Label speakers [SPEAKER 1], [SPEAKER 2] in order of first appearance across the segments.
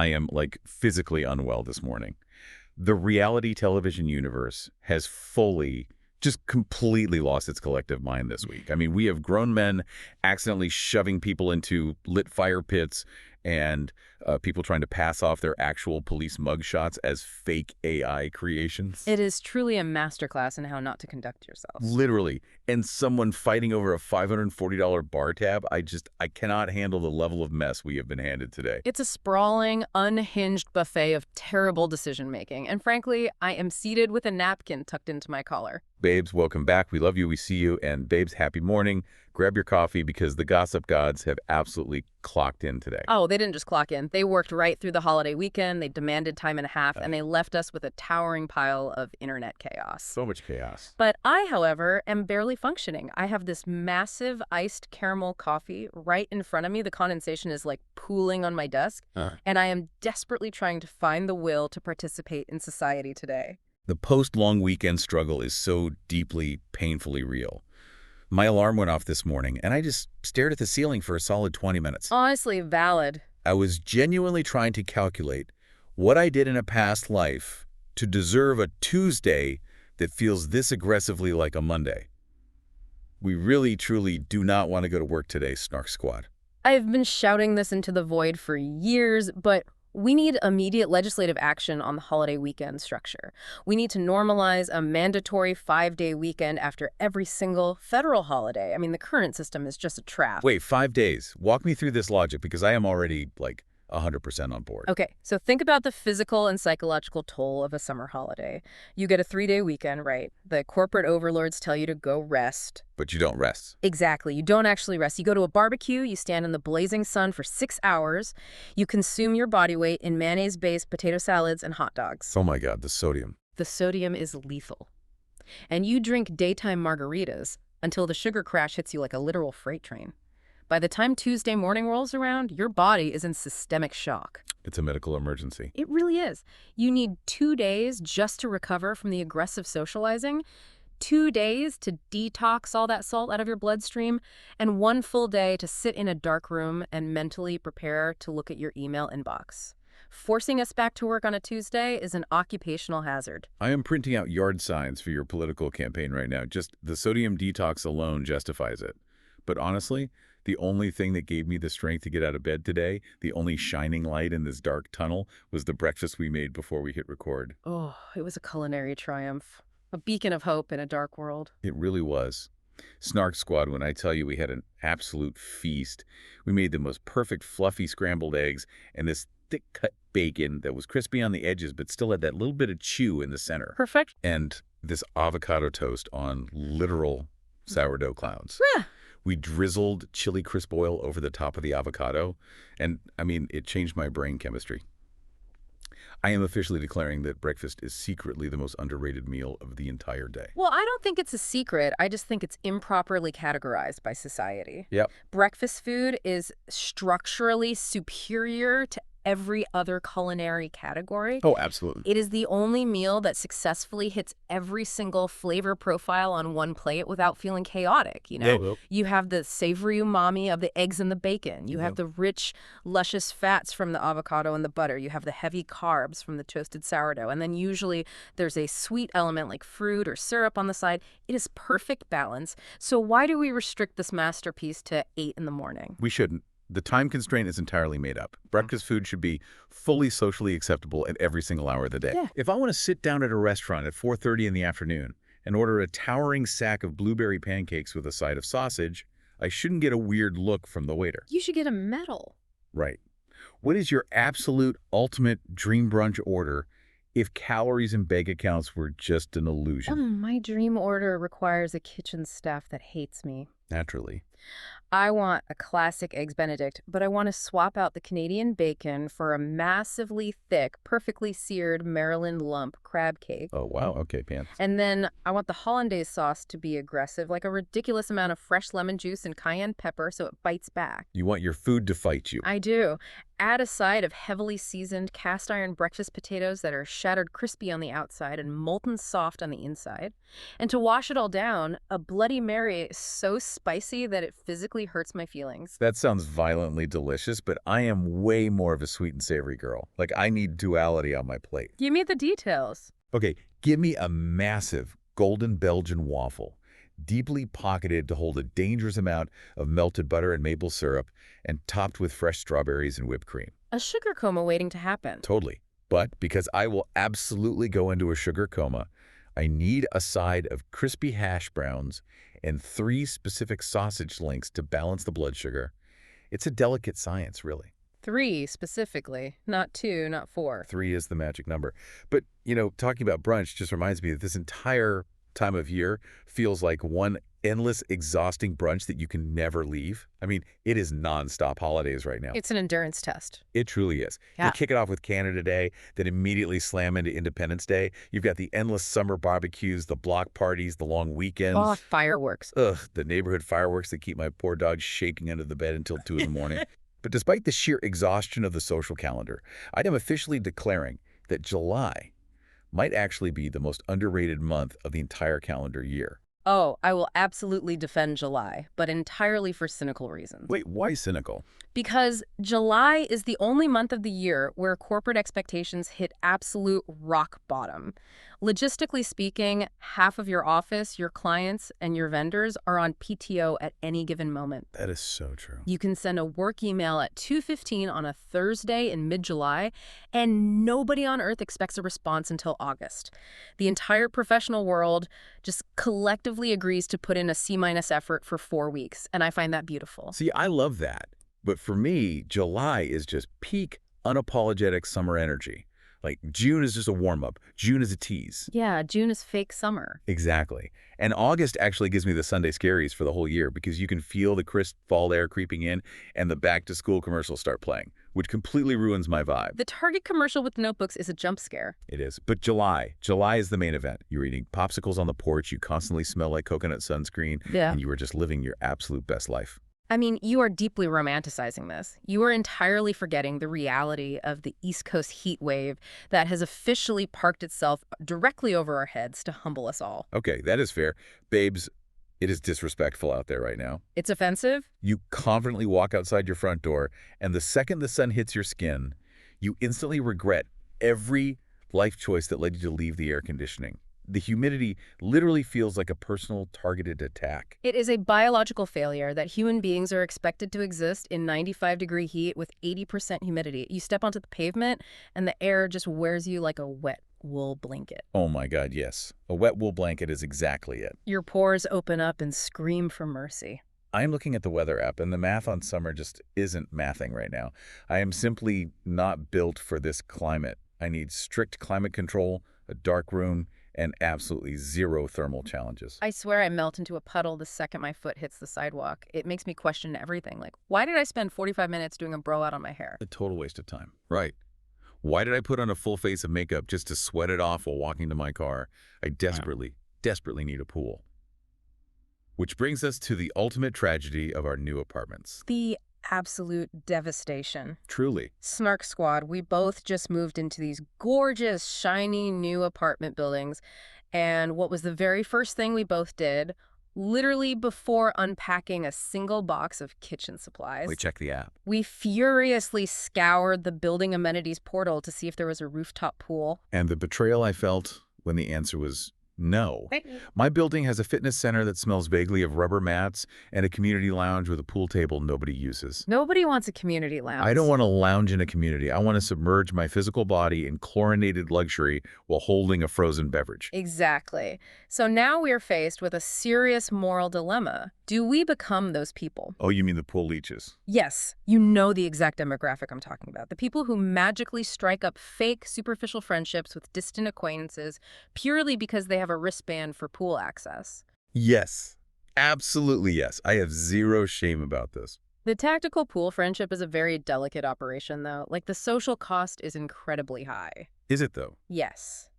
[SPEAKER 1] I am, like, physically unwell this morning. The reality television universe has just completely lost its collective mind this week. I mean, we have grown men accidentally shoving people into lit fire pits and people trying to pass off their actual police mugshots as fake AI creations.
[SPEAKER 2] It is truly a masterclass in how not to conduct yourself.
[SPEAKER 1] Literally. And someone fighting over a $540 bar tab. I cannot handle the level of mess we have been handed today.
[SPEAKER 2] It's a sprawling, unhinged buffet of terrible decision-making. And frankly, I am seated with a napkin tucked into my collar.
[SPEAKER 1] Babes, welcome back. We love you. We see you. And babes, happy morning. Grab your coffee because the gossip gods have absolutely clocked in today.
[SPEAKER 2] Oh, they didn't just clock in. They worked right through the holiday weekend. They demanded time and a half, and they left us with a towering pile of internet chaos.
[SPEAKER 1] So much chaos.
[SPEAKER 2] But I, however, am barely functioning. I have this massive iced caramel coffee right in front of me. The condensation is like pooling on my desk, and I am desperately trying to find the will to participate in society today.
[SPEAKER 1] The post-long weekend struggle is so deeply, painfully real. My alarm went off this morning, and I just stared at the ceiling for a solid 20 minutes.
[SPEAKER 2] Honestly, valid.
[SPEAKER 1] I was genuinely trying to calculate what I did in a past life to deserve a Tuesday that feels this aggressively like a Monday. We really, truly do not want to go to work today, Snark Squad.
[SPEAKER 2] I've been shouting this into the void for years, but we need immediate legislative action on the holiday weekend structure. We need to normalize a mandatory 5-day weekend after every single federal holiday. I mean, the current system is just a trap.
[SPEAKER 1] Wait, 5 days. Walk me through this logic because I am already, like, 100% on board.
[SPEAKER 2] Okay, so think about the physical and psychological toll of a summer holiday. You get a 3-day weekend, right? The corporate overlords tell you to go rest.
[SPEAKER 1] But you don't rest.
[SPEAKER 2] Exactly. You don't actually rest. You go to a barbecue, you stand in the blazing sun for 6 hours, you consume your body weight in mayonnaise-based potato salads and hot dogs.
[SPEAKER 1] Oh my God, the sodium.
[SPEAKER 2] The sodium is lethal. And you drink daytime margaritas until the sugar crash hits you like a literal freight train. By the time Tuesday morning rolls around, your body is in systemic shock.
[SPEAKER 1] It's a medical emergency.
[SPEAKER 2] It really is. You need 2 days just to recover from the aggressive socializing, 2 days to detox all that salt out of your bloodstream, and 1 full day to sit in a dark room and mentally prepare to look at your email inbox. Forcing us back to work on a Tuesday is an occupational hazard.
[SPEAKER 1] I am printing out yard signs for your political campaign right now. Just the sodium detox alone justifies it. But honestly, the only thing that gave me the strength to get out of bed today, the only shining light in this dark tunnel, was the breakfast we made before we hit record.
[SPEAKER 2] Oh, it was a culinary triumph. A beacon of hope in a dark world.
[SPEAKER 1] It really was. Snark Squad, when I tell you we had an absolute feast. We made the most perfect fluffy scrambled eggs and this thick-cut bacon that was crispy on the edges but still had that little bit of chew in the center.
[SPEAKER 2] Perfect.
[SPEAKER 1] And this avocado toast on literal sourdough clouds.
[SPEAKER 2] Yeah.
[SPEAKER 1] We drizzled chili crisp oil over the top of the avocado, and, I mean, it changed my brain chemistry. I am officially declaring that breakfast is secretly the most underrated meal of the entire day.
[SPEAKER 2] Well, I don't think it's a secret. I just think it's improperly categorized by society.
[SPEAKER 1] Yep.
[SPEAKER 2] Breakfast food is structurally superior to every other culinary category.
[SPEAKER 1] Oh, absolutely.
[SPEAKER 2] It is the only meal that successfully hits every single flavor profile on one plate without feeling chaotic, you know?
[SPEAKER 1] Yeah.
[SPEAKER 2] You have the savory umami of the eggs and the bacon. You have the rich, luscious fats from the avocado and the butter. You have the heavy carbs from the toasted sourdough. And then usually there's a sweet element like fruit or syrup on the side. It is perfect balance. So why do we restrict this masterpiece to 8 in the morning?
[SPEAKER 1] We shouldn't. The time constraint is entirely made up. Breakfast food should be fully socially acceptable at every single hour of the day.
[SPEAKER 2] Yeah.
[SPEAKER 1] If I want to sit down at a restaurant at 4:30 in the afternoon and order a towering sack of blueberry pancakes with a side of sausage, I shouldn't get a weird look from the waiter.
[SPEAKER 2] You should get a medal.
[SPEAKER 1] Right. What is your absolute ultimate dream brunch order if calories and bank accounts were just an illusion?
[SPEAKER 2] My dream order requires a kitchen staff that hates me.
[SPEAKER 1] Naturally.
[SPEAKER 2] I want a classic Eggs Benedict, but I want to swap out the Canadian bacon for a massively thick, perfectly seared Maryland lump crab cake.
[SPEAKER 1] Oh, wow. Okay, pants.
[SPEAKER 2] And then I want the hollandaise sauce to be aggressive, like a ridiculous amount of fresh lemon juice and cayenne pepper so it bites back.
[SPEAKER 1] You want your food to fight you.
[SPEAKER 2] I do. Add a side of heavily seasoned cast iron breakfast potatoes that are shattered crispy on the outside and molten soft on the inside. And to wash it all down, a Bloody Mary so spicy that it physically hurts my feelings.
[SPEAKER 1] That sounds violently delicious, but I am way more of a sweet and savory girl. Like, I need duality on my plate.
[SPEAKER 2] Give me the details.
[SPEAKER 1] Okay, give me a massive golden Belgian waffle, deeply pocketed to hold a dangerous amount of melted butter and maple syrup, and topped with fresh strawberries and whipped cream.
[SPEAKER 2] A sugar coma waiting to happen.
[SPEAKER 1] Totally. But because I will absolutely go into a sugar coma, I need a side of crispy hash browns and 3 specific sausage links to balance the blood sugar. It's a delicate science, really.
[SPEAKER 2] 3 specifically, not 2, not 4.
[SPEAKER 1] 3 is the magic number. But, talking about brunch just reminds me that this entire time of year feels like one endless, exhausting brunch that you can never leave. I mean, it is nonstop holidays right now.
[SPEAKER 2] It's an endurance test.
[SPEAKER 1] It truly is.
[SPEAKER 2] Yeah.
[SPEAKER 1] You kick it off with Canada Day, then immediately slam into Independence Day. You've got the endless summer barbecues, the block parties, the long weekends.
[SPEAKER 2] Oh, fireworks.
[SPEAKER 1] Ugh, the neighborhood fireworks that keep my poor dog shaking under the bed until 2 in the morning. But despite the sheer exhaustion of the social calendar, I am officially declaring that July might actually be the most underrated month of the entire calendar year.
[SPEAKER 2] Oh, I will absolutely defend July, but entirely for cynical reasons.
[SPEAKER 1] Wait, why cynical?
[SPEAKER 2] Because July is the only month of the year where corporate expectations hit absolute rock bottom. Logistically speaking, half of your office, your clients, and your vendors are on PTO at any given moment.
[SPEAKER 1] That is so true.
[SPEAKER 2] You can send a work email at 2:15 on a Thursday in mid-July, and nobody on earth expects a response until August. The entire professional world just collectively agrees to put in a C- effort for 4 weeks, and I find that beautiful.
[SPEAKER 1] See, I love that. But for me, July is just peak, unapologetic summer energy. Like, June is just a warm-up. June is a tease.
[SPEAKER 2] Yeah, June is fake summer.
[SPEAKER 1] Exactly. And August actually gives me the Sunday scaries for the whole year because you can feel the crisp fall air creeping in and the back-to-school commercials start playing, which completely ruins my vibe.
[SPEAKER 2] The Target commercial with notebooks is a jump scare.
[SPEAKER 1] It is. But July is the main event. You're eating popsicles on the porch, you constantly smell like coconut sunscreen, and you are just living your absolute best life.
[SPEAKER 2] I mean, you are deeply romanticizing this. You are entirely forgetting the reality of the East Coast heat wave that has officially parked itself directly over our heads to humble us all.
[SPEAKER 1] Okay, that is fair. Babes, it is disrespectful out there right now.
[SPEAKER 2] It's offensive?
[SPEAKER 1] You confidently walk outside your front door, and the second the sun hits your skin, you instantly regret every life choice that led you to leave the air conditioning. The humidity literally feels like a personal targeted attack.
[SPEAKER 2] It is a biological failure that human beings are expected to exist in 95-degree heat with 80% humidity. You step onto the pavement, and the air just wears you like a wet wool blanket.
[SPEAKER 1] Oh my God, yes. A wet wool blanket is exactly it.
[SPEAKER 2] Your pores open up and scream for mercy.
[SPEAKER 1] I am looking at the weather app, and the math on summer just isn't mathing right now. I am simply not built for this climate. I need strict climate control, a dark room, and absolutely zero thermal challenges.
[SPEAKER 2] I swear I melt into a puddle the second my foot hits the sidewalk. It makes me question everything. Like, why did I spend 45 minutes doing a blowout on my hair?
[SPEAKER 1] A total waste of time. Right. Why did I put on a full face of makeup just to sweat it off while walking to my car? I desperately need a pool. Which brings us to the ultimate tragedy of our new apartments.
[SPEAKER 2] The absolute devastation.
[SPEAKER 1] Truly.
[SPEAKER 2] Snark Squad, we both just moved into these gorgeous, shiny new apartment buildings. And what was the very first thing we both did, literally before unpacking a single box of kitchen supplies?
[SPEAKER 1] We checked the app.
[SPEAKER 2] We furiously scoured the building amenities portal to see if there was a rooftop pool.
[SPEAKER 1] And the betrayal I felt when the answer was no. My building has a fitness center that smells vaguely of rubber mats and a community lounge with a pool table nobody uses.
[SPEAKER 2] Nobody wants a community lounge.
[SPEAKER 1] I don't want to lounge in a community. I want to submerge my physical body in chlorinated luxury while holding a frozen beverage.
[SPEAKER 2] Exactly. So now we're faced with a serious moral dilemma. Do we become those people?
[SPEAKER 1] Oh, you mean the pool leeches?
[SPEAKER 2] Yes, you know the exact demographic I'm talking about. The people who magically strike up fake, superficial friendships with distant acquaintances purely because they have a wristband for pool access.
[SPEAKER 1] Yes. Absolutely yes. I have zero shame about this.
[SPEAKER 2] The tactical pool friendship is a very delicate operation, though. Like, the social cost is incredibly high.
[SPEAKER 1] Is it, though?
[SPEAKER 2] Yes.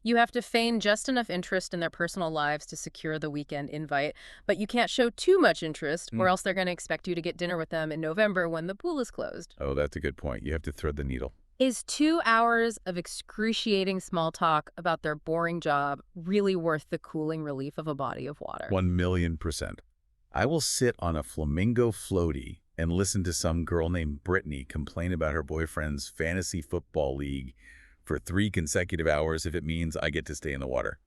[SPEAKER 2] You have to feign just enough interest in their personal lives to secure the weekend invite, but you can't show too much interest, or else they're going to expect you to get dinner with them in November when the pool is closed.
[SPEAKER 1] Oh, that's a good point. You have to thread the needle.
[SPEAKER 2] Is 2 hours of excruciating small talk about their boring job really worth the cooling relief of a body of water?
[SPEAKER 1] 1,000,000%. I will sit on a flamingo floaty and listen to some girl named Brittany complain about her boyfriend's fantasy football league for 3 consecutive hours if it means I get to stay in the water.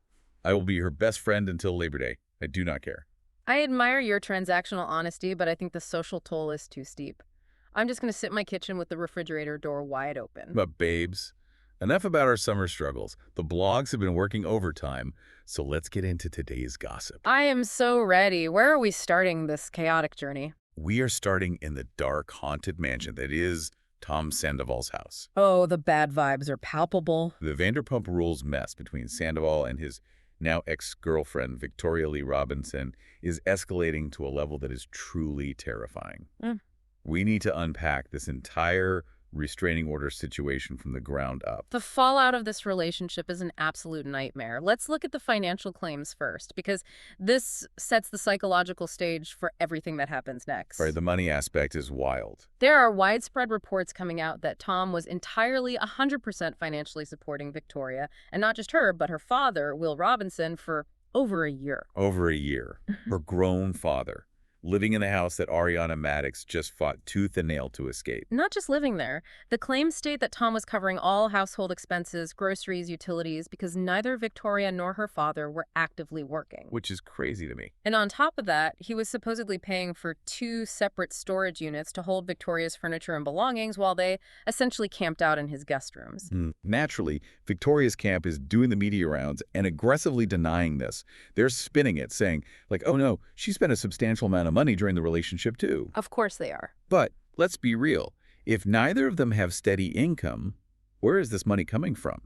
[SPEAKER 1] I will be her best friend until Labor Day. I do not care.
[SPEAKER 2] I admire your transactional honesty, but I think the social toll is too steep. I'm just going to sit in my kitchen with the refrigerator door wide open.
[SPEAKER 1] But babes, enough about our summer struggles. The blogs have been working overtime, so let's get into today's gossip.
[SPEAKER 2] I am so ready. Where are we starting this chaotic journey?
[SPEAKER 1] We are starting in the dark, haunted mansion that is Tom Sandoval's house.
[SPEAKER 2] Oh, the bad vibes are palpable.
[SPEAKER 1] The Vanderpump Rules mess between Sandoval and his now ex-girlfriend, Victoria Lee Robinson, is escalating to a level that is truly terrifying. We need to unpack this entire restraining order situation from the ground up.
[SPEAKER 2] The fallout of this relationship is an absolute nightmare. Let's look at the financial claims first, because this sets the psychological stage for everything that happens next.
[SPEAKER 1] Right, the money aspect is wild.
[SPEAKER 2] There are widespread reports coming out that Tom was entirely 100% financially supporting Victoria, and not just her, but her father, Will Robinson, for over a year.
[SPEAKER 1] Over a year. Her grown father, living in the house that Ariana Maddox just fought tooth and nail to escape.
[SPEAKER 2] Not just living there. The claims state that Tom was covering all household expenses, groceries, utilities, because neither Victoria nor her father were actively working.
[SPEAKER 1] Which is crazy to me.
[SPEAKER 2] And on top of that, he was supposedly paying for 2 separate storage units to hold Victoria's furniture and belongings while they essentially camped out in his guest rooms.
[SPEAKER 1] Naturally, Victoria's camp is doing the media rounds and aggressively denying this. They're spinning it, saying, like, oh no, she spent a substantial amount of money during the relationship too.
[SPEAKER 2] Of course they are.
[SPEAKER 1] But let's be real. If neither of them have steady income, where is this money coming from?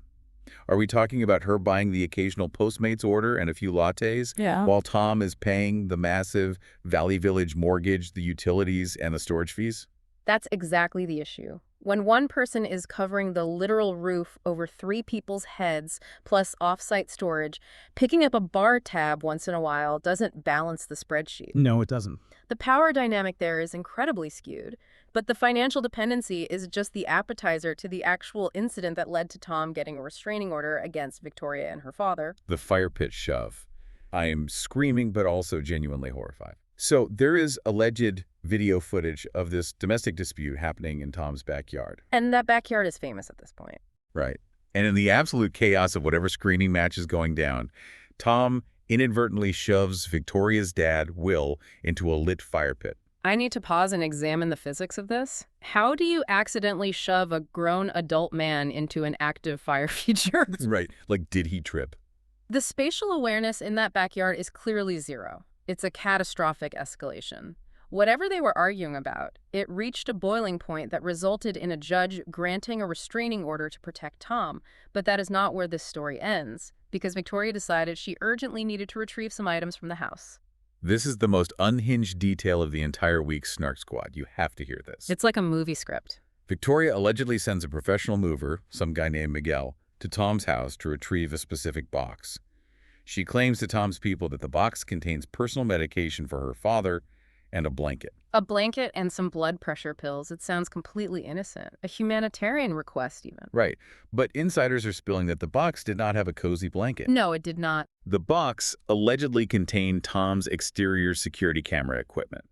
[SPEAKER 1] Are we talking about her buying the occasional Postmates order and a few lattes, while Tom is paying the massive Valley Village mortgage, the utilities, and the storage fees?
[SPEAKER 2] That's exactly the issue. When one person is covering the literal roof over 3 people's heads, plus off-site storage, picking up a bar tab once in a while doesn't balance the spreadsheet.
[SPEAKER 3] No, it doesn't.
[SPEAKER 2] The power dynamic there is incredibly skewed, but the financial dependency is just the appetizer to the actual incident that led to Tom getting a restraining order against Victoria and her father.
[SPEAKER 1] The fire pit shove. I am screaming, but also genuinely horrified. So there is alleged video footage of this domestic dispute happening in Tom's backyard.
[SPEAKER 2] And that backyard is famous at this point.
[SPEAKER 1] Right. And in the absolute chaos of whatever screening match is going down, Tom inadvertently shoves Victoria's dad, Will, into a lit fire pit.
[SPEAKER 2] I need to pause and examine the physics of this. How do you accidentally shove a grown adult man into an active fire feature?
[SPEAKER 1] Right. Like, did he trip?
[SPEAKER 2] The spatial awareness in that backyard is clearly zero. It's a catastrophic escalation. Whatever they were arguing about, it reached a boiling point that resulted in a judge granting a restraining order to protect Tom. But that is not where this story ends, because Victoria decided she urgently needed to retrieve some items from the house.
[SPEAKER 1] This is the most unhinged detail of the entire week's Snark Squad. You have to hear this.
[SPEAKER 2] It's like a movie script.
[SPEAKER 1] Victoria allegedly sends a professional mover, some guy named Miguel, to Tom's house to retrieve a specific box. She claims to Tom's people that the box contains personal medication for her father and a blanket.
[SPEAKER 2] A blanket and some blood pressure pills. It sounds completely innocent. A humanitarian request, even.
[SPEAKER 1] Right. But insiders are spilling that the box did not have a cozy blanket.
[SPEAKER 2] No, it did not.
[SPEAKER 1] The box allegedly contained Tom's exterior security camera equipment.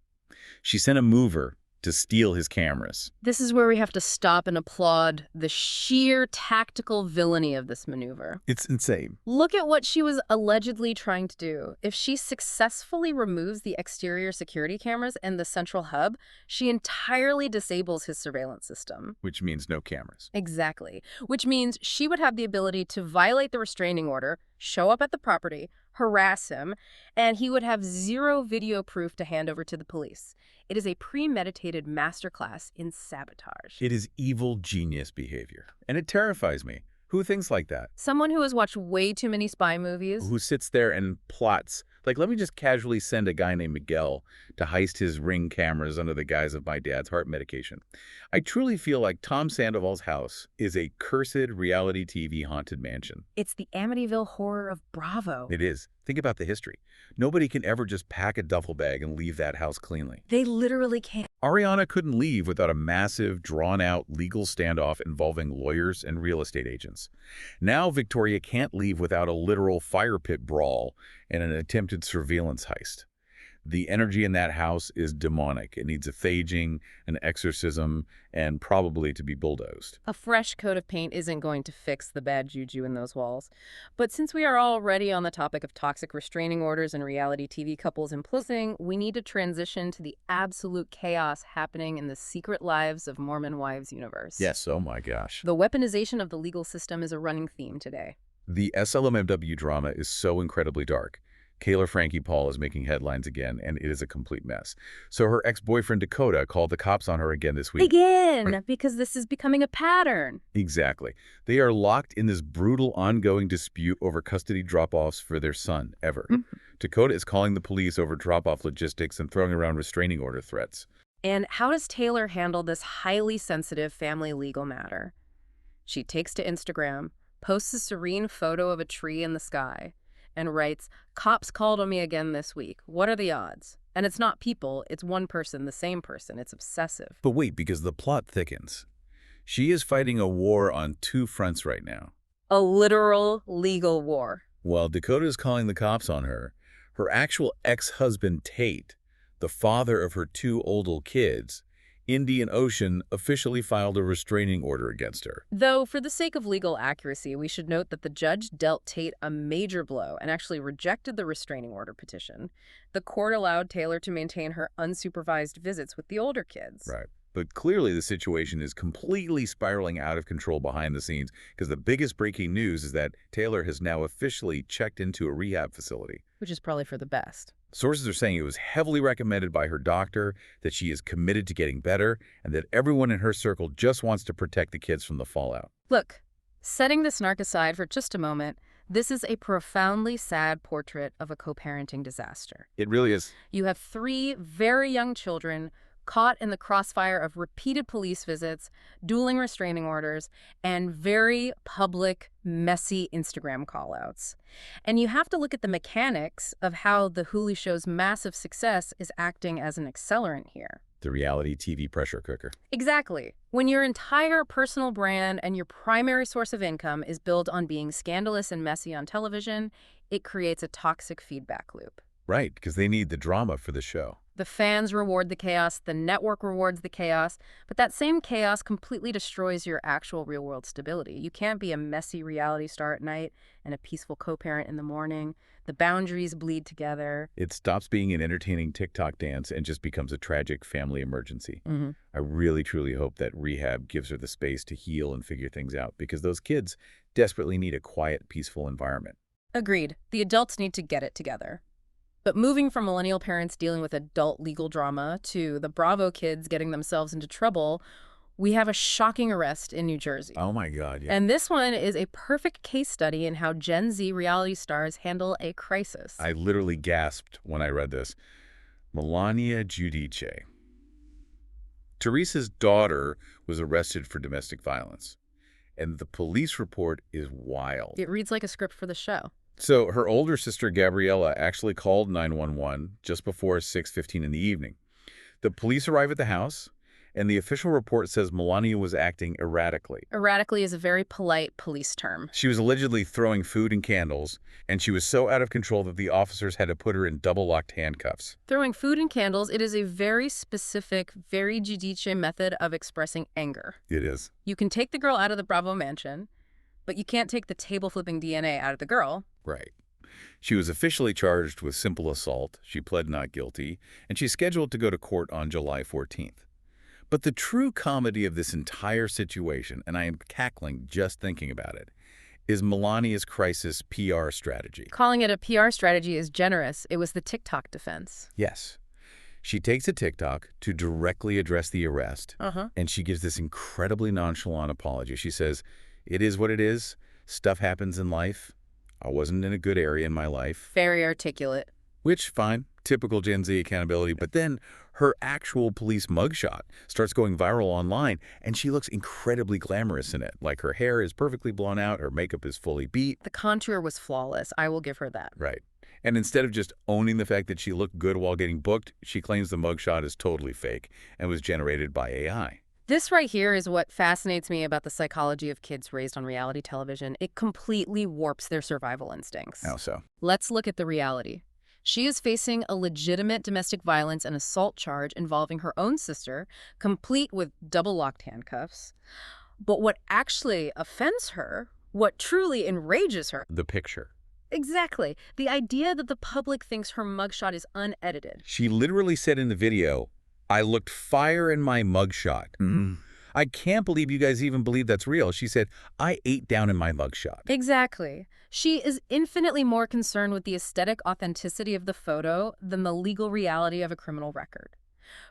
[SPEAKER 1] She sent a mover to steal his cameras.
[SPEAKER 2] This is where we have to stop and applaud the sheer tactical villainy of this maneuver.
[SPEAKER 1] It's insane.
[SPEAKER 2] Look at what she was allegedly trying to do. If she successfully removes the exterior security cameras and the central hub, she entirely disables his surveillance system.
[SPEAKER 1] Which means no cameras.
[SPEAKER 2] Exactly. Which means she would have the ability to violate the restraining order, show up at the property, harass him, and he would have zero video proof to hand over to the police. It is a premeditated masterclass in sabotage.
[SPEAKER 1] It is evil genius behavior. And it terrifies me. Who thinks like that?
[SPEAKER 2] Someone who has watched way too many spy movies.
[SPEAKER 1] Who sits there and plots. Like, let me just casually send a guy named Miguel to heist his Ring cameras under the guise of my dad's heart medication. I truly feel like Tom Sandoval's house is a cursed reality TV haunted mansion.
[SPEAKER 2] It's the Amityville horror of Bravo.
[SPEAKER 1] It is. Think about the history. Nobody can ever just pack a duffel bag and leave that house cleanly.
[SPEAKER 2] They literally can't.
[SPEAKER 1] Ariana couldn't leave without a massive, drawn-out legal standoff involving lawyers and real estate agents. Now Victoria can't leave without a literal fire pit brawl and an attempted surveillance heist. The energy in that house is demonic. It needs a phaging, an exorcism, and probably to be bulldozed.
[SPEAKER 2] A fresh coat of paint isn't going to fix the bad juju in those walls. But since we are already on the topic of toxic restraining orders and reality TV couples imploding, we need to transition to the absolute chaos happening in the secret lives of Mormon wives universe.
[SPEAKER 1] Yes, oh my gosh.
[SPEAKER 2] The weaponization of the legal system is a running theme today.
[SPEAKER 1] The SLMMW drama is so incredibly dark. Kayla Frankie Paul is making headlines again, and it is a complete mess. So her ex-boyfriend Dakota called the cops on her again this week.
[SPEAKER 2] Again, because this is becoming a pattern.
[SPEAKER 1] Exactly. They are locked in this brutal, ongoing dispute over custody drop-offs for their son, Ever. Dakota is calling the police over drop-off logistics and throwing around restraining order threats.
[SPEAKER 2] And how does Taylor handle this highly sensitive family legal matter? She takes to Instagram, posts a serene photo of a tree in the sky, and writes, "Cops called on me again this week. What are the odds?" And it's not people, it's one person, the same person. It's obsessive.
[SPEAKER 1] But wait, because the plot thickens. She is fighting a war on two fronts right now.
[SPEAKER 2] A literal legal war.
[SPEAKER 1] While Dakota is calling the cops on her, her actual ex-husband Tate, the father of her two older kids, Indian Ocean, officially filed a restraining order against her.
[SPEAKER 2] Though, for the sake of legal accuracy, we should note that the judge dealt Tate a major blow and actually rejected the restraining order petition. The court allowed Taylor to maintain her unsupervised visits with the older kids.
[SPEAKER 1] Right. But clearly the situation is completely spiraling out of control behind the scenes, because the biggest breaking news is that Taylor has now officially checked into a rehab facility.
[SPEAKER 2] Which is probably for the best.
[SPEAKER 1] Sources are saying it was heavily recommended by her doctor, that she is committed to getting better, and that everyone in her circle just wants to protect the kids from the fallout.
[SPEAKER 2] Look, setting the snark aside for just a moment, this is a profoundly sad portrait of a co-parenting disaster.
[SPEAKER 1] It really is.
[SPEAKER 2] You have 3 very young children caught in the crossfire of repeated police visits, dueling restraining orders, and very public, messy Instagram callouts. And you have to look at the mechanics of how the Hulu show's massive success is acting as an accelerant here.
[SPEAKER 1] The reality TV pressure cooker.
[SPEAKER 2] Exactly. When your entire personal brand and your primary source of income is built on being scandalous and messy on television, it creates a toxic feedback loop.
[SPEAKER 1] Right, because they need the drama for the show.
[SPEAKER 2] The fans reward the chaos, the network rewards the chaos, but that same chaos completely destroys your actual real-world stability. You can't be a messy reality star at night and a peaceful co-parent in the morning. The boundaries bleed together.
[SPEAKER 1] It stops being an entertaining TikTok dance and just becomes a tragic family emergency.
[SPEAKER 2] Mm-hmm.
[SPEAKER 1] I really, truly hope that rehab gives her the space to heal and figure things out, because those kids desperately need a quiet, peaceful environment.
[SPEAKER 2] Agreed. The adults need to get it together. But moving from millennial parents dealing with adult legal drama to the Bravo kids getting themselves into trouble, we have a shocking arrest in New Jersey.
[SPEAKER 1] Oh my God, yeah.
[SPEAKER 2] And this one is a perfect case study in how Gen Z reality stars handle a crisis.
[SPEAKER 1] I literally gasped when I read this. Melania Giudice. Teresa's daughter was arrested for domestic violence, and the police report is wild.
[SPEAKER 2] It reads like a script for the show.
[SPEAKER 1] So her older sister, Gabriella, actually called 911 just before 6:15 in the evening. The police arrive at the house, and the official report says Melania was acting erratically.
[SPEAKER 2] Erratically is a very polite police term.
[SPEAKER 1] She was allegedly throwing food and candles, and she was so out of control that the officers had to put her in double-locked handcuffs.
[SPEAKER 2] Throwing food and candles, it is a very specific, very Giudice method of expressing anger.
[SPEAKER 1] It is.
[SPEAKER 2] You can take the girl out of the Bravo mansion, but you can't take the table-flipping DNA out of the girl.
[SPEAKER 1] Right. She was officially charged with simple assault. She pled not guilty, and she's scheduled to go to court on July 14th. But the true comedy of this entire situation, and I am cackling just thinking about it, is Melania's crisis PR strategy.
[SPEAKER 2] Calling it a PR strategy is generous. It was the TikTok defense.
[SPEAKER 1] Yes. She takes a TikTok to directly address the arrest, and she gives this incredibly nonchalant apology. She says, "It is what it is. Stuff happens in life. I wasn't in a good area in my life."
[SPEAKER 2] Very articulate.
[SPEAKER 1] Which, fine, typical Gen Z accountability. But then her actual police mugshot starts going viral online, and she looks incredibly glamorous in it. Like her hair is perfectly blown out, her makeup is fully beat.
[SPEAKER 2] The contour was flawless. I will give her that.
[SPEAKER 1] Right. And instead of just owning the fact that she looked good while getting booked, she claims the mugshot is totally fake and was generated by AI.
[SPEAKER 2] This right here is what fascinates me about the psychology of kids raised on reality television. It completely warps their survival instincts.
[SPEAKER 1] How so?
[SPEAKER 2] Let's look at the reality. She is facing a legitimate domestic violence and assault charge involving her own sister, complete with double-locked handcuffs. But what actually offends her, what truly enrages her,
[SPEAKER 1] The picture.
[SPEAKER 2] exactly, the idea that the public thinks her mugshot is unedited.
[SPEAKER 1] She literally said in the video, "I looked fire in my mugshot." I can't believe you guys even believe that's real. She said, "I ate down in my mugshot."
[SPEAKER 2] Exactly. She is infinitely more concerned with the aesthetic authenticity of the photo than the legal reality of a criminal record.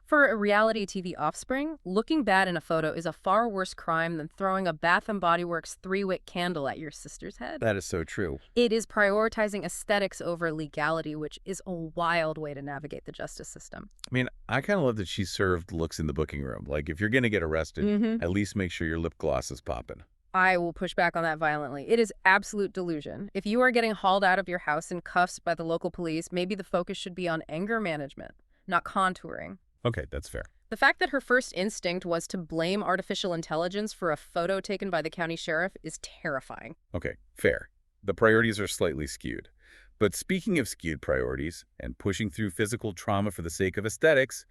[SPEAKER 2] For a reality TV offspring, looking bad in a photo is a far worse crime than throwing a Bath & Body Works 3-wick candle at your sister's head.
[SPEAKER 1] That is so true.
[SPEAKER 2] It is prioritizing aesthetics over legality, which is a wild way to navigate the justice system.
[SPEAKER 1] I mean, I kind of love that she served looks in the booking room. Like, if you're going to get arrested, at least make sure your lip gloss is popping.
[SPEAKER 2] I will push back on that violently. It is absolute delusion. If you are getting hauled out of your house in cuffs by the local police, maybe the focus should be on anger management, not contouring.
[SPEAKER 1] Okay, that's fair.
[SPEAKER 2] The fact that her first instinct was to blame artificial intelligence for a photo taken by the county sheriff is terrifying.
[SPEAKER 1] Okay, fair. The priorities are slightly skewed. But speaking of skewed priorities and pushing through physical trauma for the sake of aesthetics,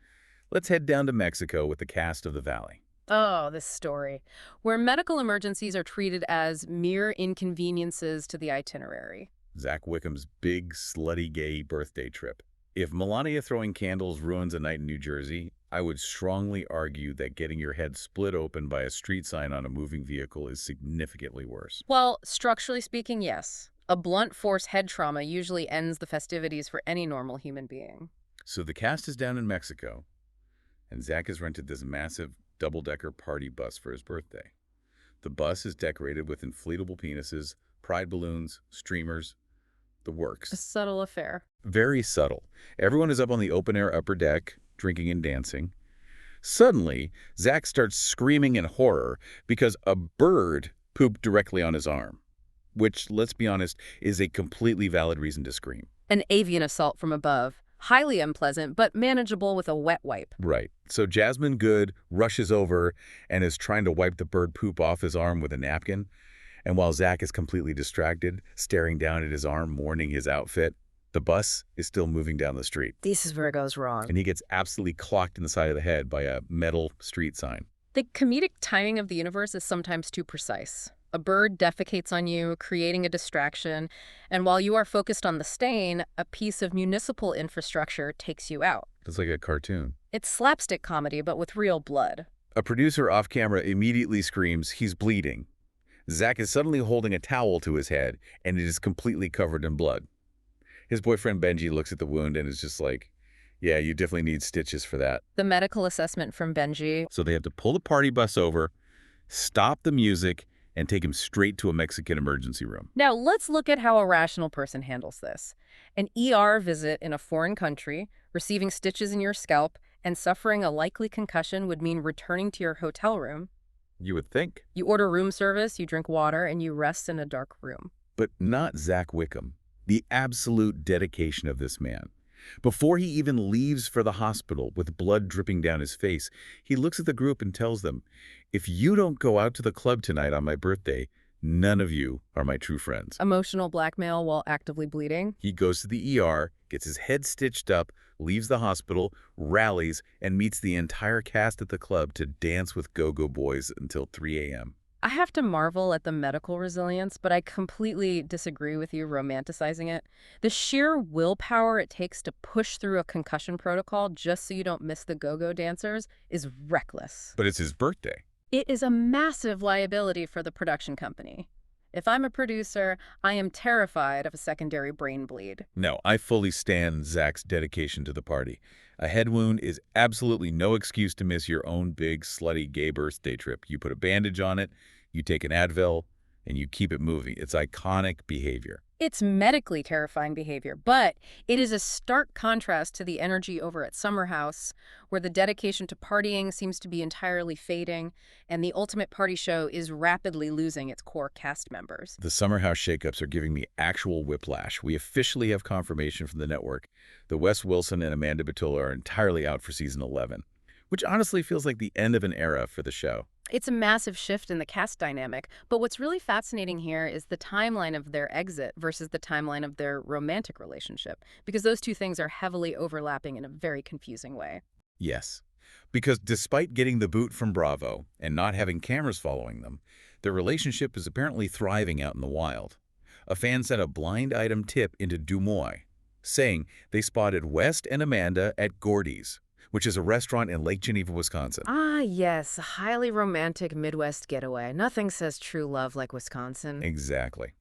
[SPEAKER 1] let's head down to Mexico with the cast of The Valley.
[SPEAKER 2] Oh, this story, where medical emergencies are treated as mere inconveniences to the itinerary.
[SPEAKER 1] Zach Wickham's big, slutty gay birthday trip. If Melania throwing candles ruins a night in New Jersey, I would strongly argue that getting your head split open by a street sign on a moving vehicle is significantly worse.
[SPEAKER 2] Well, structurally speaking, yes. A blunt force head trauma usually ends the festivities for any normal human being.
[SPEAKER 1] So the cast is down in Mexico, and Zach has rented this massive double-decker party bus for his birthday. The bus is decorated with inflatable penises, pride balloons, streamers, the works.
[SPEAKER 2] A subtle affair.
[SPEAKER 1] Very subtle. Everyone is up on the open-air upper deck, drinking and dancing. Suddenly, Zach starts screaming in horror because a bird pooped directly on his arm, which, let's be honest, is a completely valid reason to scream.
[SPEAKER 2] An avian assault from above. Highly unpleasant, but manageable with a wet wipe.
[SPEAKER 1] Right. So Jasmine Good rushes over and is trying to wipe the bird poop off his arm with a napkin. And while Zach is completely distracted, staring down at his arm, mourning his outfit, the bus is still moving down the street.
[SPEAKER 2] This is where it goes wrong.
[SPEAKER 1] And he gets absolutely clocked in the side of the head by a metal street sign.
[SPEAKER 2] The comedic timing of the universe is sometimes too precise. A bird defecates on you, creating a distraction, and while you are focused on the stain, a piece of municipal infrastructure takes you out.
[SPEAKER 1] It's like a cartoon.
[SPEAKER 2] It's slapstick comedy, but with real blood.
[SPEAKER 1] A producer off camera immediately screams, "He's bleeding." Zach is suddenly holding a towel to his head, and it is completely covered in blood. His boyfriend Benji looks at the wound and is just like, "Yeah, you definitely need stitches for that."
[SPEAKER 2] The medical assessment from Benji.
[SPEAKER 1] So they have to pull the party bus over, stop the music, and take him straight to a Mexican emergency room.
[SPEAKER 2] Now, let's look at how a rational person handles this. An ER visit in a foreign country, receiving stitches in your scalp, and suffering a likely concussion would mean returning to your hotel room.
[SPEAKER 1] You would think.
[SPEAKER 2] You order room service, you drink water, and you rest in a dark room.
[SPEAKER 1] But not Zach Wickham. The absolute dedication of this man. Before he even leaves for the hospital with blood dripping down his face, he looks at the group and tells them, "If you don't go out to the club tonight on my birthday, none of you are my true friends."
[SPEAKER 2] Emotional blackmail while actively bleeding.
[SPEAKER 1] He goes to the ER, gets his head stitched up, leaves the hospital, rallies, and meets the entire cast at the club to dance with go-go boys until 3 a.m.
[SPEAKER 2] I have to marvel at the medical resilience, but I completely disagree with you romanticizing it. The sheer willpower it takes to push through a concussion protocol just so you don't miss the go-go dancers is reckless.
[SPEAKER 1] But it's his birthday.
[SPEAKER 2] It is a massive liability for the production company. If I'm a producer, I am terrified of a secondary brain bleed.
[SPEAKER 1] No, I fully stand Zach's dedication to the party. A head wound is absolutely no excuse to miss your own big, slutty gay birthday trip. You put a bandage on it, you take an Advil, and you keep it moving. It's iconic behavior.
[SPEAKER 2] It's medically terrifying behavior, but it is a stark contrast to the energy over at Summer House, where the dedication to partying seems to be entirely fading, and the ultimate party show is rapidly losing its core cast members.
[SPEAKER 1] The Summer House shakeups are giving me actual whiplash. We officially have confirmation from the network that Wes Wilson and Amanda Batula are entirely out for season 11, which honestly feels like the end of an era for the show.
[SPEAKER 2] It's a massive shift in the cast dynamic, but what's really fascinating here is the timeline of their exit versus the timeline of their romantic relationship, because those two things are heavily overlapping in a very confusing way.
[SPEAKER 1] Yes, because despite getting the boot from Bravo and not having cameras following them, their relationship is apparently thriving out in the wild. A fan sent a blind item tip into Des Moines, saying they spotted West and Amanda at Gordy's, which is a restaurant in Lake Geneva, Wisconsin.
[SPEAKER 2] Ah, yes, a highly romantic Midwest getaway. Nothing says true love like Wisconsin.
[SPEAKER 1] Exactly.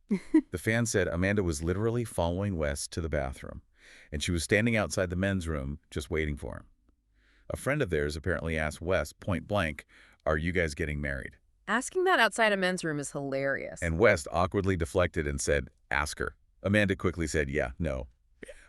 [SPEAKER 1] The fan said Amanda was literally following West to the bathroom, and she was standing outside the men's room just waiting for him. A friend of theirs apparently asked West point blank, "Are you guys getting married?"
[SPEAKER 2] Asking that outside a men's room is hilarious.
[SPEAKER 1] And West awkwardly deflected and said, "Ask her." Amanda quickly said, "Yeah, no."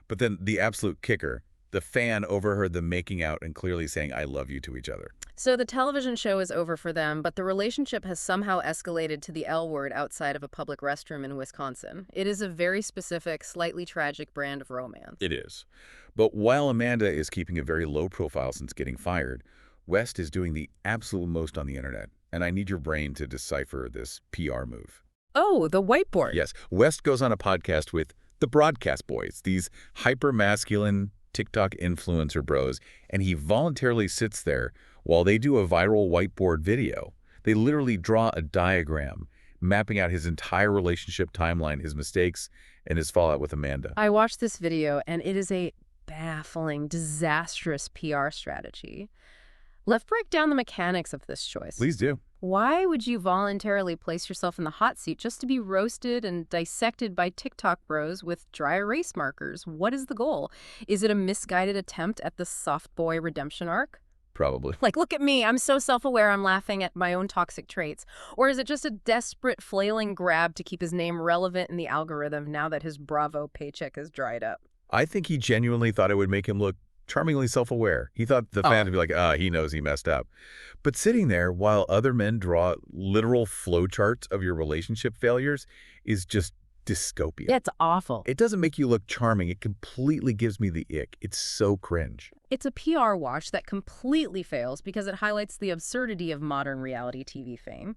[SPEAKER 1] But then the absolute kicker, the fan overheard them making out and clearly saying, "I love you" to each other.
[SPEAKER 2] So the television show is over for them, but the relationship has somehow escalated to the L word outside of a public restroom in Wisconsin. It is a very specific, slightly tragic brand of romance.
[SPEAKER 1] It is. But while Amanda is keeping a very low profile since getting fired, West is doing the absolute most on the internet. And I need your brain to decipher this PR move.
[SPEAKER 2] Oh, the whiteboard.
[SPEAKER 1] Yes, West goes on a podcast with the Broadcast Boys, these hyper-masculine TikTok influencer bros, and he voluntarily sits there while they do a viral whiteboard video. They literally draw a diagram mapping out his entire relationship timeline, his mistakes, and his fallout with Amanda.
[SPEAKER 2] I watched this video, and it is a baffling, disastrous PR strategy. Let's break down the mechanics of this choice.
[SPEAKER 1] Please do.
[SPEAKER 2] Why would you voluntarily place yourself in the hot seat just to be roasted and dissected by TikTok bros with dry erase markers? What is the goal? Is it a misguided attempt at the soft boy redemption arc?
[SPEAKER 1] Probably.
[SPEAKER 2] Like, look at me, I'm so self-aware I'm laughing at my own toxic traits. Or is it just a desperate flailing grab to keep his name relevant in the algorithm now that his Bravo paycheck has dried up?
[SPEAKER 1] I think he genuinely thought it would make him look charmingly self-aware. He thought the fan would be like, he knows he messed up. But sitting there while other men draw literal flowcharts of your relationship failures is just dystopia.
[SPEAKER 2] Yeah, it's awful.
[SPEAKER 1] It doesn't make you look charming. It completely gives me the ick. It's so cringe.
[SPEAKER 2] It's a PR wash that completely fails because it highlights the absurdity of modern reality TV fame.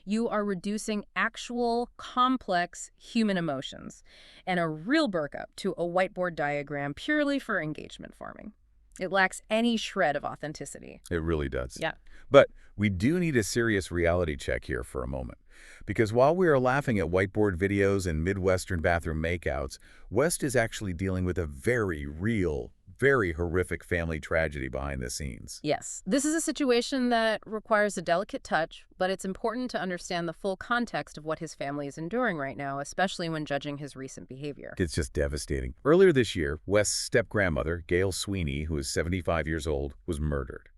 [SPEAKER 2] You are reducing actual, complex human emotions and a real breakup to a whiteboard diagram purely for engagement farming. It lacks any shred of authenticity.
[SPEAKER 1] It really does.
[SPEAKER 2] Yeah.
[SPEAKER 1] But we do need a serious reality check here for a moment. Because while we are laughing at whiteboard videos and Midwestern bathroom makeouts, West is actually dealing with a very real, very horrific family tragedy behind the scenes.
[SPEAKER 2] Yes, this is a situation that requires a delicate touch, but it's important to understand the full context of what his family is enduring right now, especially when judging his recent behavior.
[SPEAKER 1] It's just devastating. Earlier this year, West's step-grandmother, Gail Sweeney, who is 75 years old, was murdered.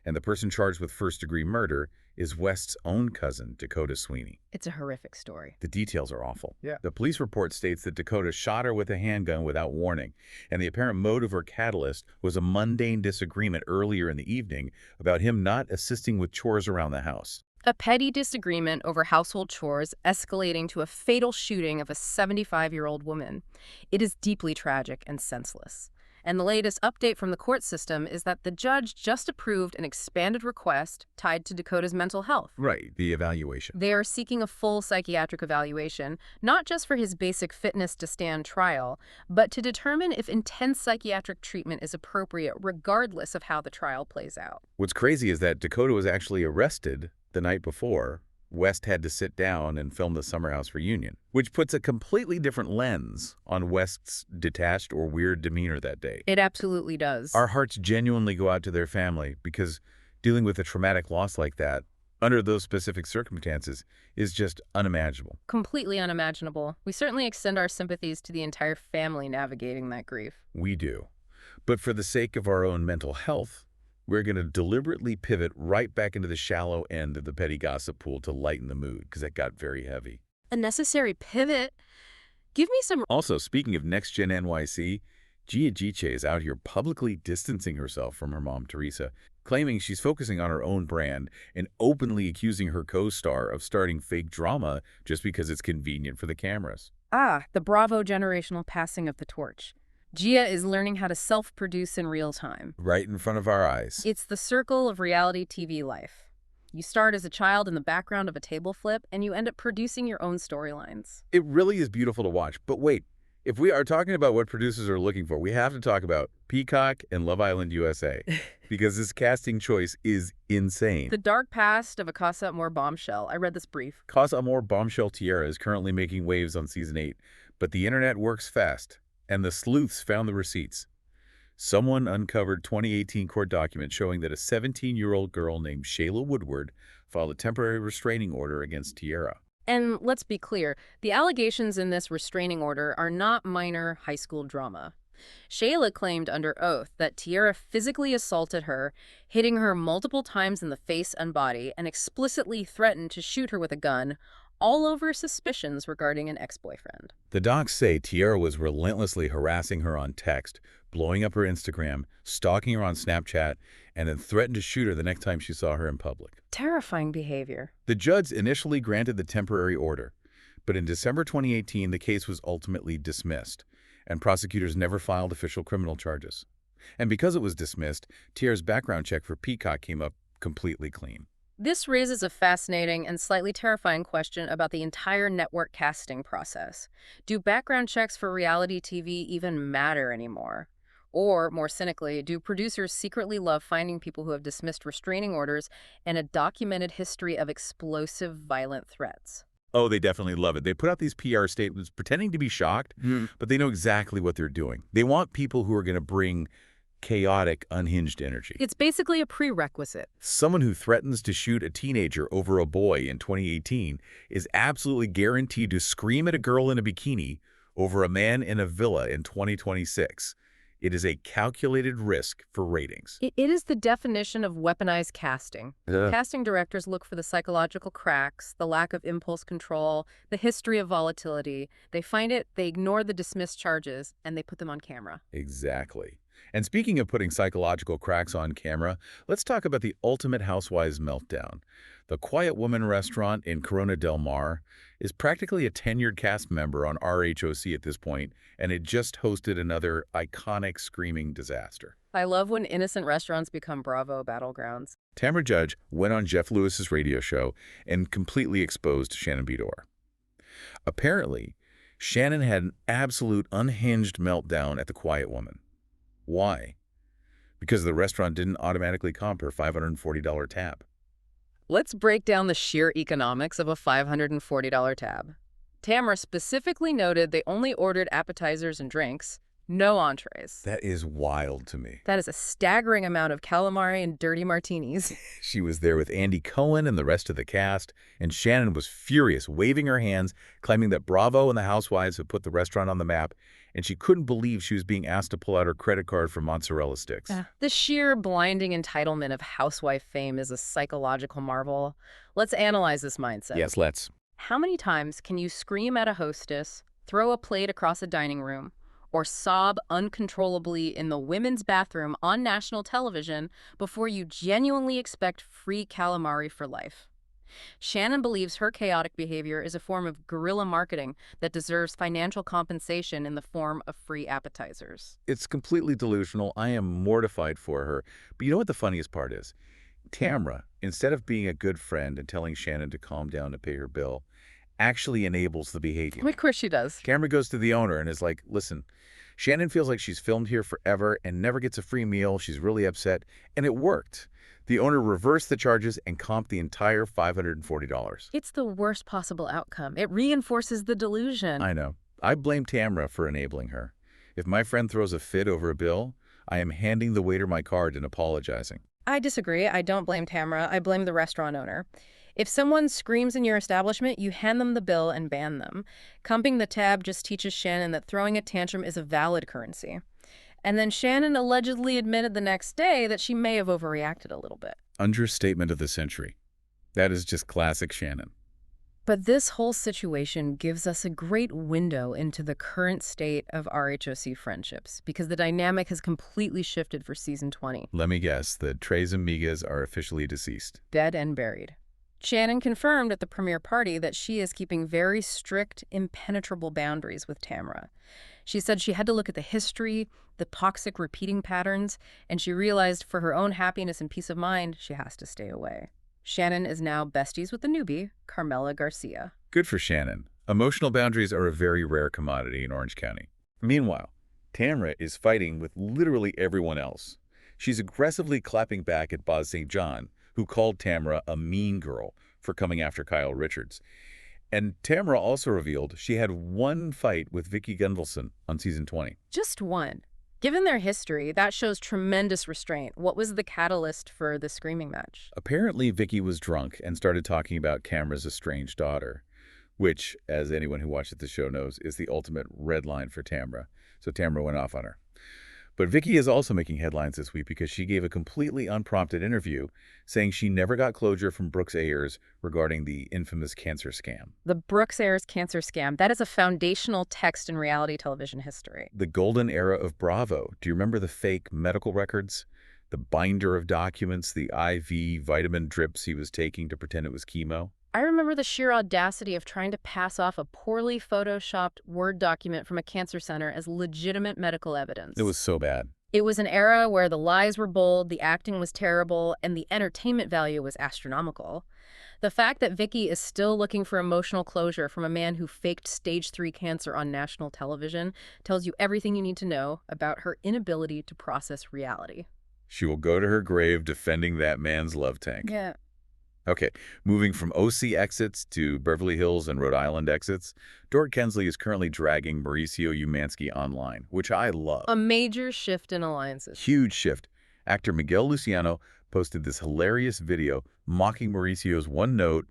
[SPEAKER 1] And the person charged with first-degree murder is West's own cousin, Dakota Sweeney.
[SPEAKER 2] It's a horrific story.
[SPEAKER 1] The details are awful.
[SPEAKER 3] Yeah.
[SPEAKER 1] The police report states that Dakota shot her with a handgun without warning, and the apparent motive or catalyst was a mundane disagreement earlier in the evening about him not assisting with chores around the house.
[SPEAKER 2] A petty disagreement over household chores escalating to a fatal shooting of a 75-year-old woman. It is deeply tragic and senseless. And the latest update from the court system is that the judge just approved an expanded request tied to Dakota's mental health.
[SPEAKER 1] Right, the evaluation.
[SPEAKER 2] They are seeking a full psychiatric evaluation, not just for his basic fitness to stand trial, but to determine if intense psychiatric treatment is appropriate regardless of how the trial plays out.
[SPEAKER 1] What's crazy is that Dakota was actually arrested the night before. West had to sit down and film the Summer House reunion, which puts a completely different lens on West's detached or weird demeanor that day.
[SPEAKER 2] It absolutely does.
[SPEAKER 1] Our hearts genuinely go out to their family because dealing with a traumatic loss like that, under those specific circumstances, is just unimaginable.
[SPEAKER 2] Completely unimaginable. We certainly extend our sympathies to the entire family navigating that grief.
[SPEAKER 1] We do. But for the sake of our own mental health, we're going to deliberately pivot right back into the shallow end of the petty gossip pool to lighten the mood, because that got very heavy.
[SPEAKER 2] A necessary pivot? Give me some...
[SPEAKER 1] Also, speaking of Next Gen NYC, Gia Giche is out here publicly distancing herself from her mom, Teresa, claiming she's focusing on her own brand and openly accusing her co-star of starting fake drama just because it's convenient for the cameras.
[SPEAKER 2] Ah, the Bravo generational passing of the torch. Gia is learning how to self-produce in real time.
[SPEAKER 1] Right in front of our eyes.
[SPEAKER 2] It's the circle of reality TV life. You start as a child in the background of a table flip, and you end up producing your own storylines.
[SPEAKER 1] It really is beautiful to watch. But wait, if we are talking about what producers are looking for, we have to talk about Peacock and Love Island USA, because this casting choice is insane.
[SPEAKER 2] The dark past of a Casa Amor bombshell. I read this brief.
[SPEAKER 1] Casa Amor bombshell Tierra is currently making waves on Season 8, but the internet works fast, and the sleuths found the receipts. Someone uncovered 2018 court documents showing that a 17-year-old girl named Shayla Woodward filed a temporary restraining order against Tierra.
[SPEAKER 2] And let's be clear, the allegations in this restraining order are not minor high school drama. Shayla claimed under oath that Tierra physically assaulted her, hitting her multiple times in the face and body, and explicitly threatened to shoot her with a gun, all over suspicions regarding an ex-boyfriend.
[SPEAKER 1] The docs say Tierra was relentlessly harassing her on text, blowing up her Instagram, stalking her on Snapchat, and then threatened to shoot her the next time she saw her in public.
[SPEAKER 2] Terrifying behavior.
[SPEAKER 1] The judge initially granted the temporary order, but in December 2018, the case was ultimately dismissed, and prosecutors never filed official criminal charges. And because it was dismissed, Tierra's background check for Peacock came up completely clean.
[SPEAKER 2] This raises a fascinating and slightly terrifying question about the entire network casting process. Do background checks for reality TV even matter anymore? Or, more cynically, do producers secretly love finding people who have dismissed restraining orders and a documented history of explosive, violent threats?
[SPEAKER 1] Oh, they definitely love it. They put out these PR statements pretending to be shocked, but they know exactly what they're doing. They want people who are going to bring chaotic, unhinged energy.
[SPEAKER 2] It's basically a prerequisite.
[SPEAKER 1] Someone who threatens to shoot a teenager over a boy in 2018 is absolutely guaranteed to scream at a girl in a bikini over a man in a villa in 2026. It is a calculated risk for ratings.
[SPEAKER 2] It is the definition of weaponized casting. Casting directors look for the psychological cracks, the lack of impulse control, the history of volatility. They find it, they ignore the dismissed charges, and they put them on camera.
[SPEAKER 1] Exactly. And speaking of putting psychological cracks on camera, let's talk about the ultimate Housewives meltdown. The Quiet Woman restaurant in Corona del Mar is practically a tenured cast member on RHOC at this point, and it just hosted another iconic screaming disaster.
[SPEAKER 2] I love when innocent restaurants become Bravo battlegrounds.
[SPEAKER 1] Tamra Judge went on Jeff Lewis's radio show and completely exposed Shannon Beador. Apparently, Shannon had an absolute unhinged meltdown at the Quiet Woman. Why? Because the restaurant didn't automatically comp her $540 tab.
[SPEAKER 2] Let's break down the sheer economics of a $540 tab. Tamra specifically noted they only ordered appetizers and drinks, no entrees.
[SPEAKER 1] That is wild to me.
[SPEAKER 2] That is a staggering amount of calamari and dirty martinis.
[SPEAKER 1] She was there with Andy Cohen and the rest of the cast, and Shannon was furious, waving her hands, claiming that Bravo and the Housewives had put the restaurant on the map, and she couldn't believe she was being asked to pull out her credit card for mozzarella sticks.
[SPEAKER 2] The sheer blinding entitlement of housewife fame is a psychological marvel. Let's analyze this mindset.
[SPEAKER 1] Yes, let's.
[SPEAKER 2] How many times can you scream at a hostess, throw a plate across a dining room, or sob uncontrollably in the women's bathroom on national television before you genuinely expect free calamari for life? Shannon believes her chaotic behavior is a form of guerrilla marketing that deserves financial compensation in the form of free appetizers.
[SPEAKER 1] It's completely delusional. I am mortified for her. But you know what the funniest part is? Tamra, instead of being a good friend and telling Shannon to calm down and pay her bill, actually enables the behavior.
[SPEAKER 2] Of course she does.
[SPEAKER 1] Tamra goes to the owner and is like, listen, Shannon feels like she's filmed here forever and never gets a free meal. She's really upset. And it worked. The owner reversed the charges and comped the entire $540.
[SPEAKER 2] It's the worst possible outcome. It reinforces the delusion.
[SPEAKER 1] I know. I blame Tamra for enabling her. If my friend throws a fit over a bill, I am handing the waiter my card and apologizing.
[SPEAKER 2] I disagree. I don't blame Tamra. I blame the restaurant owner. If someone screams in your establishment, you hand them the bill and ban them. Comping the tab just teaches Shannon that throwing a tantrum is a valid currency. And then Shannon allegedly admitted the next day that she may have overreacted a little bit.
[SPEAKER 1] Understatement of the century. That is just classic Shannon.
[SPEAKER 2] But this whole situation gives us a great window into the current state of RHOC friendships, because the dynamic has completely shifted for season 20.
[SPEAKER 1] Let me guess, the Tres Amigas are officially deceased.
[SPEAKER 2] Dead and buried. Shannon confirmed at the premiere party that she is keeping very strict, impenetrable boundaries with Tamra. She said she had to look at the history, the toxic repeating patterns, and she realized for her own happiness and peace of mind, she has to stay away. Shannon is now besties with the newbie, Carmela Garcia.
[SPEAKER 1] Good for Shannon. Emotional boundaries are a very rare commodity in Orange County. Meanwhile, Tamra is fighting with literally everyone else. She's aggressively clapping back at Boz St. John, who called Tamra a mean girl for coming after Kyle Richards. And Tamra also revealed she had one fight with Vicki Gunvalson on season 20.
[SPEAKER 2] Just one. Given their history, that shows tremendous restraint. What was the catalyst for the screaming match?
[SPEAKER 1] Apparently, Vicki was drunk and started talking about Tamra's estranged daughter, which, as anyone who watches the show knows, is the ultimate red line for Tamra. So Tamra went off on her. But Vicki is also making headlines this week because she gave a completely unprompted interview saying she never got closure from Brooks Ayers regarding the infamous cancer scam.
[SPEAKER 2] The Brooks Ayers cancer scam, that is a foundational text in reality television history.
[SPEAKER 1] The golden era of Bravo. Do you remember the fake medical records? The binder of documents, the IV vitamin drips he was taking to pretend it was chemo?
[SPEAKER 2] I remember the sheer audacity of trying to pass off a poorly photoshopped Word document from a cancer center as legitimate medical evidence.
[SPEAKER 1] It was so bad.
[SPEAKER 2] It was an era where the lies were bold, the acting was terrible, and the entertainment value was astronomical. The fact that Vicki is still looking for emotional closure from a man who faked stage 3 cancer on national television tells you everything you need to know about her inability to process reality.
[SPEAKER 1] She will go to her grave defending that man's love tank.
[SPEAKER 2] Yeah.
[SPEAKER 1] Okay, moving from OC exits to Beverly Hills and Rhode Island exits, Dort Kensley is currently dragging Mauricio Umansky online, which I love.
[SPEAKER 2] A major shift in alliances.
[SPEAKER 1] Huge shift. Actor Miguel Luciano posted this hilarious video mocking Mauricio's one-note,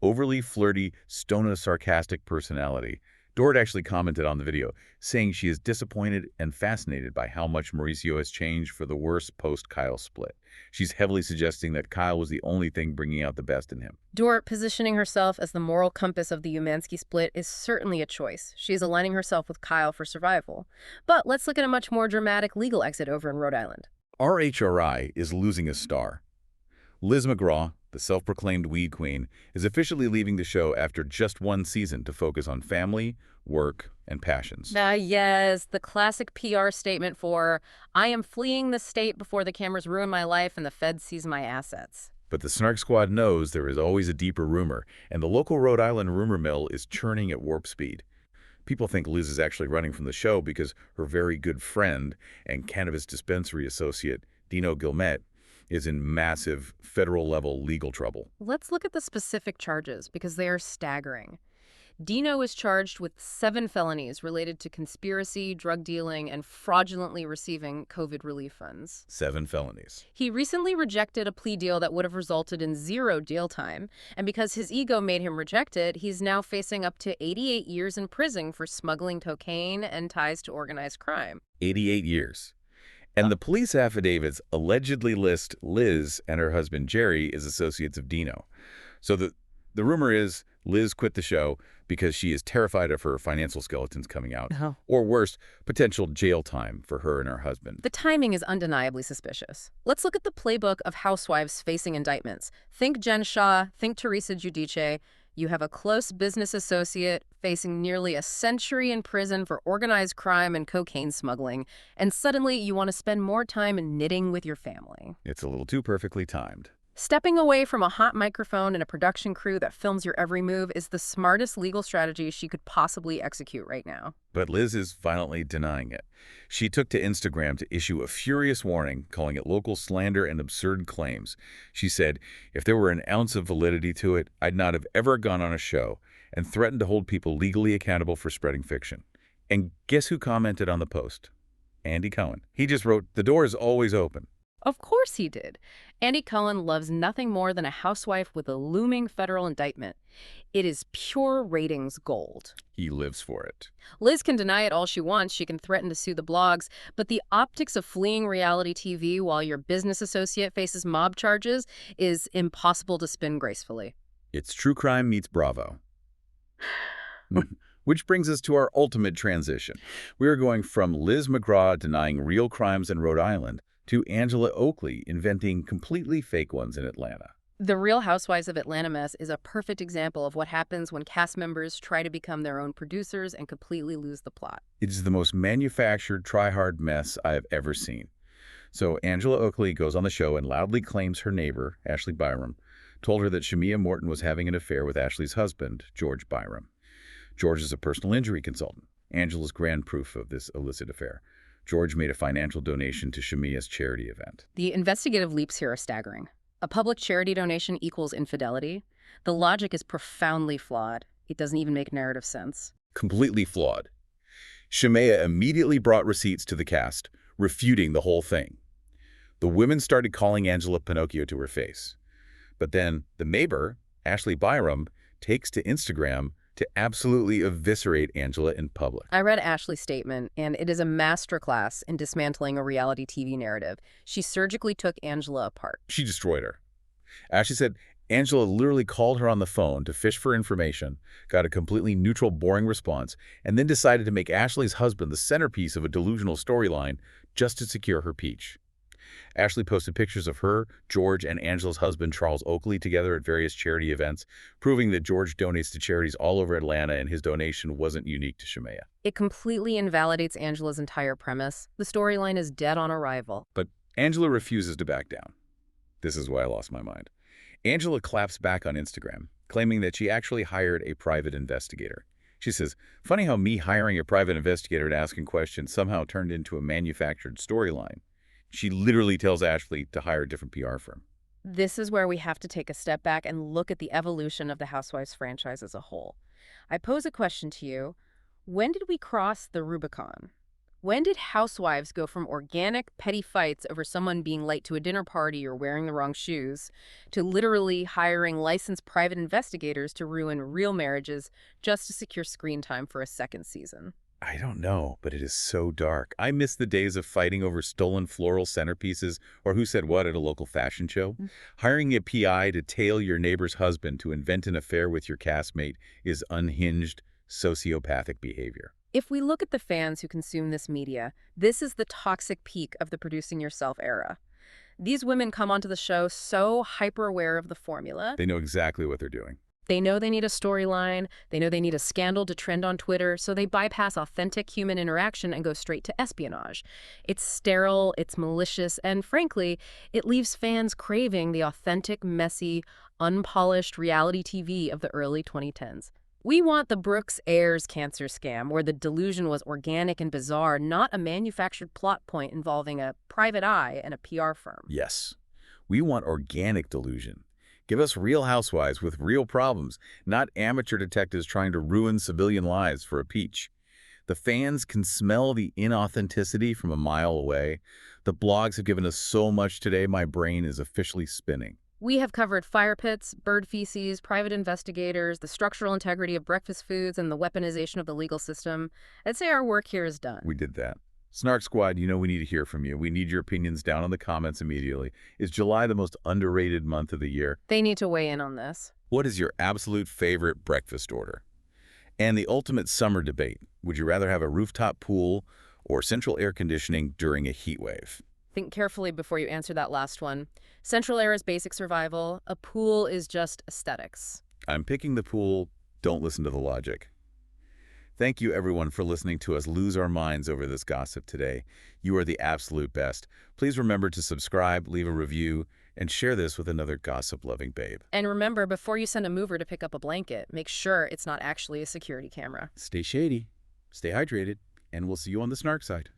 [SPEAKER 1] overly flirty, stoner-sarcastic personality. Dort actually commented on the video, saying she is disappointed and fascinated by how much Mauricio has changed for the worse post-Kyle split. She's heavily suggesting that Kyle was the only thing bringing out the best in him.
[SPEAKER 2] Dort positioning herself as the moral compass of the Umansky split is certainly a choice. She is aligning herself with Kyle for survival. But let's look at a much more dramatic legal exit over in Rhode Island.
[SPEAKER 1] RHRI is losing a star. Liz McGraw, the self-proclaimed weed queen, is officially leaving the show after just one season to focus on family, work, and passions.
[SPEAKER 2] Yes, the classic PR statement for, I am fleeing the state before the cameras ruin my life and the feds seize my assets.
[SPEAKER 1] But the Snark Squad knows there is always a deeper rumor, and the local Rhode Island rumor mill is churning at warp speed. People think Liz is actually running from the show because her very good friend and cannabis dispensary associate, Dino Guillemette, is in massive federal-level legal trouble.
[SPEAKER 2] Let's look at the specific charges because they are staggering. Dino is charged with 7 felonies related to conspiracy, drug dealing, and fraudulently receiving COVID relief funds.
[SPEAKER 1] 7 felonies.
[SPEAKER 2] He recently rejected a plea deal that would have resulted in 0 jail time, and because his ego made him reject it, he's now facing up to 88 years in prison for smuggling cocaine and ties to organized crime.
[SPEAKER 1] 88 years. And the police affidavits allegedly list Liz and her husband Jerry as associates of Dino. So the rumor is Liz quit the show because she is terrified of her financial skeletons coming out. Or worse, potential jail time for her and her husband.
[SPEAKER 2] The timing is undeniably suspicious. Let's look at the playbook of housewives facing indictments. Think Jen Shah, think Teresa Giudice. You have a close business associate facing nearly a century in prison for organized crime and cocaine smuggling, and suddenly you want to spend more time knitting with your family.
[SPEAKER 1] It's a little too perfectly timed.
[SPEAKER 2] Stepping away from a hot microphone and a production crew that films your every move is the smartest legal strategy she could possibly execute right now.
[SPEAKER 1] But Liz is violently denying it. She took to Instagram to issue a furious warning, calling it local slander and absurd claims. She said, if there were an ounce of validity to it, I'd not have ever gone on a show, and threatened to hold people legally accountable for spreading fiction. And guess who commented on the post? Andy Cohen. He just wrote, the door is always open.
[SPEAKER 2] Of course he did. Andy Cohen loves nothing more than a housewife with a looming federal indictment. It is pure ratings gold.
[SPEAKER 1] He lives for it.
[SPEAKER 2] Liz can deny it all she wants. She can threaten to sue the blogs. But the optics of fleeing reality TV while your business associate faces mob charges is impossible to spin gracefully.
[SPEAKER 1] It's true crime meets Bravo. Which brings us to our ultimate transition. We are going from Liz McGraw denying real crimes in Rhode Island to Angela Oakley inventing completely fake ones in Atlanta.
[SPEAKER 2] The Real Housewives of Atlanta mess is a perfect example of what happens when cast members try to become their own producers and completely lose the plot.
[SPEAKER 1] It is the most manufactured, try-hard mess I have ever seen. So Angela Oakley goes on the show and loudly claims her neighbor, Ashley Byram, told her that Shamia Morton was having an affair with Ashley's husband, George Byram. George is a personal injury consultant. Angela's grand proof of this illicit affair. George made a financial donation to Shamia's charity event.
[SPEAKER 2] The investigative leaps here are staggering. A public charity donation equals infidelity. The logic is profoundly flawed. It doesn't even make narrative sense.
[SPEAKER 1] Completely flawed. Shamia immediately brought receipts to the cast, refuting the whole thing. The women started calling Angela Pinocchio to her face. But then the neighbor, Ashley Byram, takes to Instagram to absolutely eviscerate Angela in public.
[SPEAKER 2] I read Ashley's statement, and it is a masterclass in dismantling a reality TV narrative. She surgically took Angela apart.
[SPEAKER 1] She destroyed her. Ashley said Angela literally called her on the phone to fish for information, got a completely neutral, boring response, and then decided to make Ashley's husband the centerpiece of a delusional storyline just to secure her peach. Ashley posted pictures of her, George, and Angela's husband, Charles Oakley, together at various charity events, proving that George donates to charities all over Atlanta and his donation wasn't unique to Shamia.
[SPEAKER 2] It completely invalidates Angela's entire premise. The storyline is dead on arrival.
[SPEAKER 1] But Angela refuses to back down. This is why I lost my mind. Angela claps back on Instagram, claiming that she actually hired a private investigator. She says, "Funny how me hiring a private investigator to ask him questions somehow turned into a manufactured storyline." She literally tells Ashley to hire a different PR firm.
[SPEAKER 2] This is where we have to take a step back and look at the evolution of the Housewives franchise as a whole. I pose a question to you. When did we cross the Rubicon? When did Housewives go from organic, petty fights over someone being late to a dinner party or wearing the wrong shoes to literally hiring licensed private investigators to ruin real marriages just to secure screen time for a second season?
[SPEAKER 1] I don't know, but it is so dark. I miss the days of fighting over stolen floral centerpieces or who said what at a local fashion show. Hiring a PI to tail your neighbor's husband to invent an affair with your castmate is unhinged, sociopathic behavior.
[SPEAKER 2] If we look at the fans who consume this media, this is the toxic peak of the producing yourself era. These women come onto the show so hyper-aware of the formula.
[SPEAKER 1] They know exactly what they're doing.
[SPEAKER 2] They know they need a storyline, they know they need a scandal to trend on Twitter, so they bypass authentic human interaction and go straight to espionage. It's sterile, it's malicious, and frankly, it leaves fans craving the authentic, messy, unpolished reality TV of the early 2010s. We want the Brooks Ayers cancer scam, where the delusion was organic and bizarre, not a manufactured plot point involving a private eye and a PR firm.
[SPEAKER 1] Yes, we want organic delusion. Give us real housewives with real problems, not amateur detectives trying to ruin civilian lives for a peach. The fans can smell the inauthenticity from a mile away. The blogs have given us so much today, my brain is officially spinning.
[SPEAKER 2] We have covered fire pits, bird feces, private investigators, the structural integrity of breakfast foods, and the weaponization of the legal system. I'd say our work here is done.
[SPEAKER 1] We did that. Snark Squad, you know we need to hear from you. We need your opinions down in the comments immediately. Is July the most underrated month of the year?
[SPEAKER 2] They need to weigh in on this.
[SPEAKER 1] What is your absolute favorite breakfast order? And the ultimate summer debate. Would you rather have a rooftop pool or central air conditioning during a heat wave?
[SPEAKER 2] Think carefully before you answer that last one. Central air is basic survival. A pool is just aesthetics.
[SPEAKER 1] I'm picking the pool. Don't listen to the logic. Thank you, everyone, for listening to us lose our minds over this gossip today. You are the absolute best. Please remember to subscribe, leave a review, and share this with another gossip-loving babe.
[SPEAKER 2] And remember, before you send a mover to pick up a blanket, make sure it's not actually a security camera.
[SPEAKER 1] Stay shady, stay hydrated, and we'll see you on the Snark side.